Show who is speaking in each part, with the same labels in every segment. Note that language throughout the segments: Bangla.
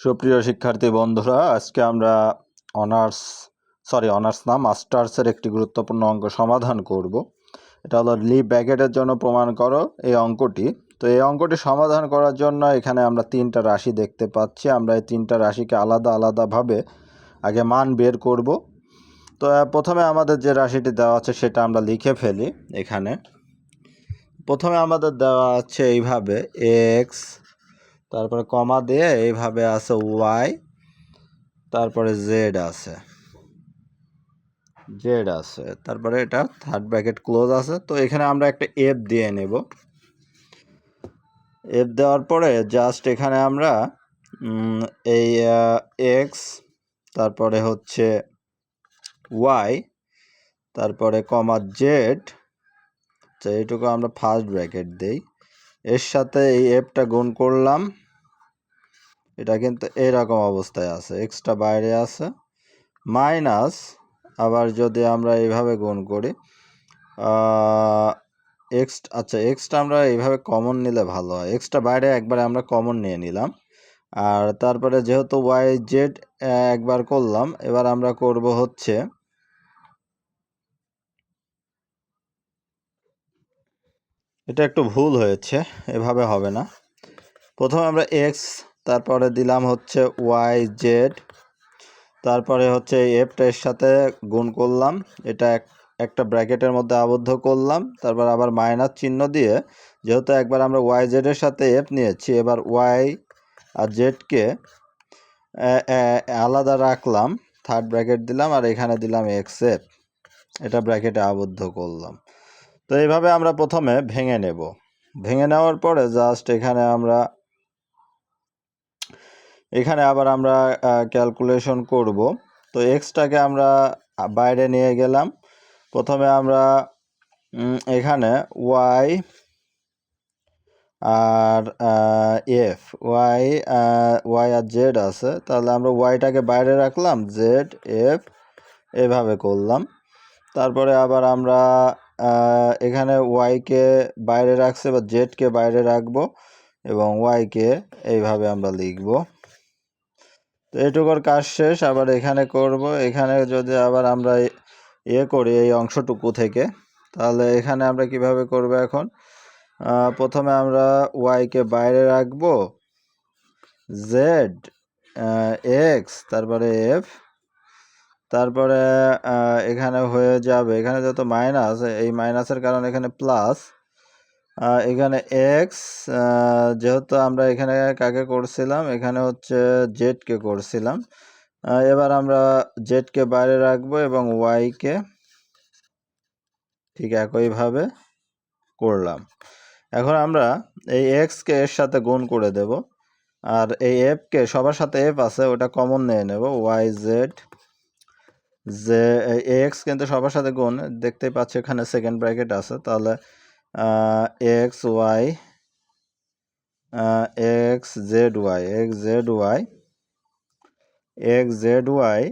Speaker 1: সুপ্রিয় শিক্ষার্থী বন্ধুরা, আজকে আমরা মাস্টার্সের একটি গুরুত্বপূর্ণ অঙ্ক সমাধান করব। এটা হলো লি ব্র্যাকেটের জন্য প্রমাণ করো এই অঙ্কটি। তো এই অঙ্কটি সমাধান করার জন্য এখানে আমরা তিনটা রাশি দেখতে পাচ্ছি। আমরা এই তিনটা রাশিকে আলাদা আলাদাভাবে আগে মান বের করব। তো প্রথমে আমাদের যে রাশিটি দেওয়া আছে সেটা আমরা লিখে ফেলি। এখানে প্রথমে আমাদের দেওয়া আছে এইভাবে এক্স, তারপরে কমা দিয়ে এইভাবে আছে ওয়াই, তারপরে জেড আছে, তারপরে এটা থার্ড ব্র্যাকেট ক্লোজ আছে। তো এখানে আমরা একটা এফ দিয়ে নেব। এফ দেওয়ার পরে জাস্ট এখানে আমরা এই এক্স, তারপরে হচ্ছে ওয়াই, তারপরে কমা জেড, তো এইটুকু আমরা ফার্স্ট ব্র্যাকেট দিই। এর সাথে এই এফটা গুণ করলাম। এটা কিন্তু এইরকম অবস্থায় আছে, এক্সটা বাইরে আছে, মাইনাস আবার যদি আমরা এইভাবে গুণ করি এক্সটা আমরা এইভাবে কমন নিলে ভালো হয়। এক্সটা বাইরে একবারে আমরা কমন নিয়ে নিলাম। আর তারপরে যেহেতু ওয়াই জেড একবার করলাম, এবার আমরা করব হচ্ছে এটা একটু ভুল হয়েছে, এভাবে হবে না। প্রথমে আমরা এক্স, তারপরে দিলাম হচ্ছে ওয়াই জেড, তারপরে হচ্ছে এফটা এর সাথে গুণ করলাম, এটা একটা ব্র্যাকেটের মধ্যে আবদ্ধ করলাম, তারপর আবার মাইনাস চিহ্ন দিয়ে, যেহেতু একবার আমরা ওয়াই জেডের সাথে এফ নিয়েছি, এবার ওয়াই আর জেডকে আলাদা রাখলাম, থার্ড ব্র্যাকেট দিলাম, আর এখানে দিলাম এক্স এফ, এটা ব্র্যাকেটে আবদ্ধ করলাম। তো এইভাবে আমরা প্রথমে ভেঙে নেব। ভেঙে নেওয়ার পরে জাস্ট এখানে আবার আমরা ক্যালকুলেশন করব। তো এক্সটাকে আমরা বাইরে নিয়ে গেলাম। প্রথমে আমরা এখানে ওয়াই আর ওয়াই আর জেড আছে, তাহলে আমরা ওয়াইটাকে বাইরে রাখলাম, জেড এফ এভাবে করলাম। তারপরে আবার আমরা এখানে ওয়াইকে বাইরে রাখছি বা জেডকে বাইরে রাখবো এবং ওয়াইকে এইভাবে আমরা লিখব। তো এটুকুর কাজ শেষ। আবার এখানে করব। এখানে যদি আবার আমরা করি এই অংশটুকু থেকে, তাহলে এখানে আমরা কিভাবে করব এখন? প্রথমে আমরা ওয়াইকে বাইরে রাখবো, জেড এক্স, তারপরে এফ, তারপরে এখানে হয়ে যাবে, এখানে যত মাইনাস, এই মাইনাসের কারণে এখানে প্লাস, এখানে এক্স, যেহেতু আমরা এখানে কাকে করছিলাম, এখানে হচ্ছে জেডকে করছিলাম, এবার আমরা জেডকে বাইরে রাখবো এবং ওয়াইকে ঠিক একইভাবে করলাম। এখন আমরা এই এক্সকে এর সাথে গুণ করে দেব, আর এই এফকে, সবার সাথে এফ আছে, ওটা কমন নিয়ে নেব, ওয়াই জেড, এক্স কিন্তু সবার সাথে গুণ, দেখতেই পাচ্ছি এখানে সেকেন্ড ব্র্যাকেট আছে, তাহলে X Y X Z Y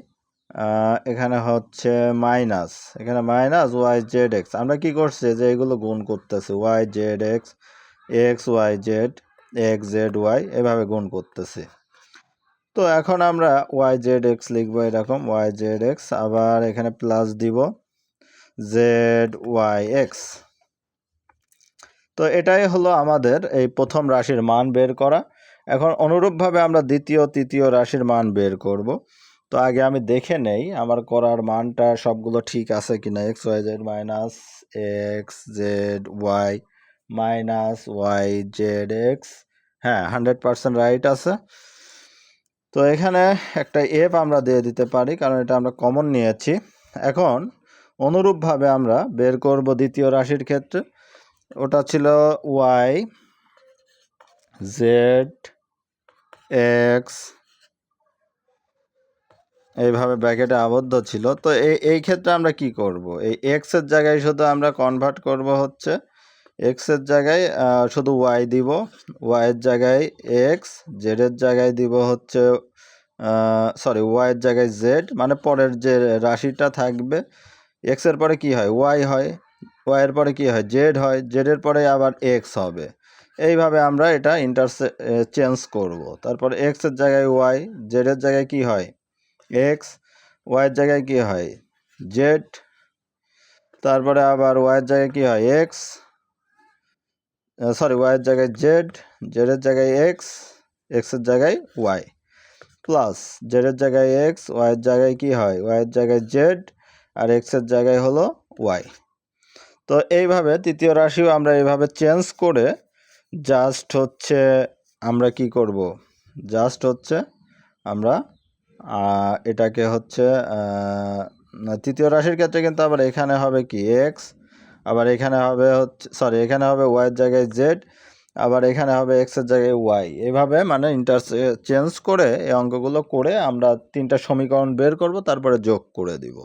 Speaker 1: এখানে হচ্ছে মাইনাস, এখানে মাইনাস ওয়াই জেড এক্স। আমরা কি করছি যে এগুলো গুণ করতেছি, Y Z X, X Y Z, X Z Y, এভাবে গুণ করতেছি। তো এখন আমরা ওয়াই জেড এক্স লিখবো এরকম, ওয়াই জেড এক্স, আবার এখানে প্লাস দিব জেড ওয়াই এক্স। তো এটাই হলো আমাদের এই প্রথম রাশির মান বের করা। এখন অনুরূপভাবে আমরা দ্বিতীয় তৃতীয় রাশির মান বের করব। তো আগে আমি দেখে নেই আমার করার মানটা সবগুলো ঠিক আছে কিনা। X Y Z minus X Z Y minus Y Z X, হ্যাঁ 100% রাইট আছে। তো এখানে একটা এফ আমরা দিয়ে দিতে পারি, কারণ এটা আমরা কমন নিয়েছি। এখন অনুরূপভাবে আমরা বের করব দ্বিতীয় রাশির ক্ষেত্রে। ওটা ছিল ওয়াই জেড এক্স, এইভাবে ব্র্যাকেটে আবদ্ধ ছিল। তো এই ক্ষেত্রে আমরা কি করব, এই এক্সের জায়গায় শুধু আমরা কনভার্ট করব হচ্ছে, এক্সের জায়গায় শুধু ওয়াই দিব, ওয়াইয়ের জায়গায় এক্স, জেডের জায়গায় দিব হচ্ছে ওয়াইয়ের জায়গায় জেড, মানে পরের যে রাশিটা থাকবে, এক্স এর পরে কি হয়, ওয়াই হয়, ওয়াইয়ের পরে কি হয়, জেড হয়, জেডের পরে আবার এক্স হবে। এইভাবে আমরা এটা চেঞ্জ করব। তারপর এক্সের জায়গায় ওয়াই, জেডের জায়গায় কি হয় এক্স, ওয়াইয়ের জায়গায় কি হয় জেড, তারপরে আবার ওয়াইয়ের জায়গায় কি হয় এক্স, ওয়াইয়ের জায়গায় জেড, জেডের জায়গায় এক্স, এক্সের জায়গায় ওয়াই, প্লাস জেডের জায়গায় এক্স, ওয়াইয়ের জায়গায় কি হয় ওয়াইয়ের জায়গায় জেড, আর এক্সের জায়গায় হলো ওয়াই। তো এইভাবে তৃতীয় রাশিও আমরা এইভাবে চেঞ্জ করে জাস্ট হচ্ছে আমরা কি করব, জাস্ট হচ্ছে আমরা এটাকে হচ্ছে তৃতীয় রাশির ক্ষেত্রে কিন্তু আবার এখানে হবে কি এক্স, আবার এখানে হবে হচ্ছে এখানে হবে ওয়াইয়ের জায়গায় জেড, আবার এখানে হবে এক্সের জায়গায় ওয়াই। এভাবে মানে চেঞ্জ করে এই অঙ্কগুলো করে আমরা 3টা সমীকরণ বের করব, তারপরে যোগ করে দিব।